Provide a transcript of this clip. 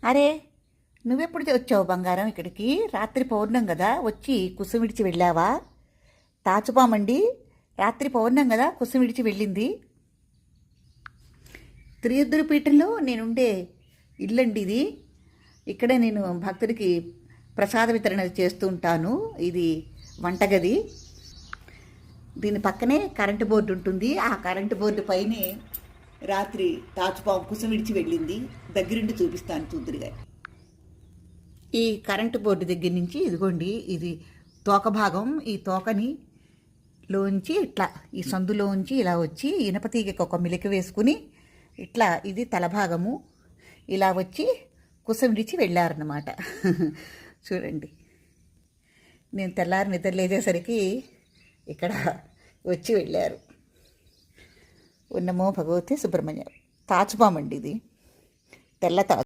అరే, నువ్వెప్పుడు వచ్చావు బంగారం ఇక్కడికి? రాత్రి పౌర్ణం కదా, వచ్చి కుసం విడిచి వెళ్ళావా? తాచుపామండి, రాత్రి పౌర్ణం కదా కుసం విడిచి వెళ్ళింది. త్రియుద్రపీఠంలో నేనుండే ఇల్లండి ఇది. ఇక్కడే నేను భక్తుడికి ప్రసాద వితరణ చేస్తూ ఉంటాను. ఇది వంటగది. దీని పక్కనే కరెంటు బోర్డు ఉంటుంది. ఆ కరెంటు బోర్డు పైనే రాత్రి తాచుపాము కుసం విడిచి వెళ్ళింది. దగ్గరుండి చూపిస్తాను చూద్దురుగా. ఈ కరెంటు బోర్డు దగ్గర నుంచి ఇదిగోండి, ఇది తోక భాగం. ఈ తోకని లోంచి ఇట్లా ఈ సందులోంచి ఇలా వచ్చి ఇనపతీగకి ఒక మిలిక వేసుకుని ఇట్లా, ఇది తలభాగము, ఇలా వచ్చి కుసం విడిచి వెళ్ళారన్నమాట. చూడండి, నేను తెల్లారి నిద్ర లేచేసరికి ఇక్కడ వచ్చి వెళ్ళారు. ఉన్నమో భగవతి సుబ్రహ్మణ్యం. తాచుపామండి ఇది, తెల్ల తాచు.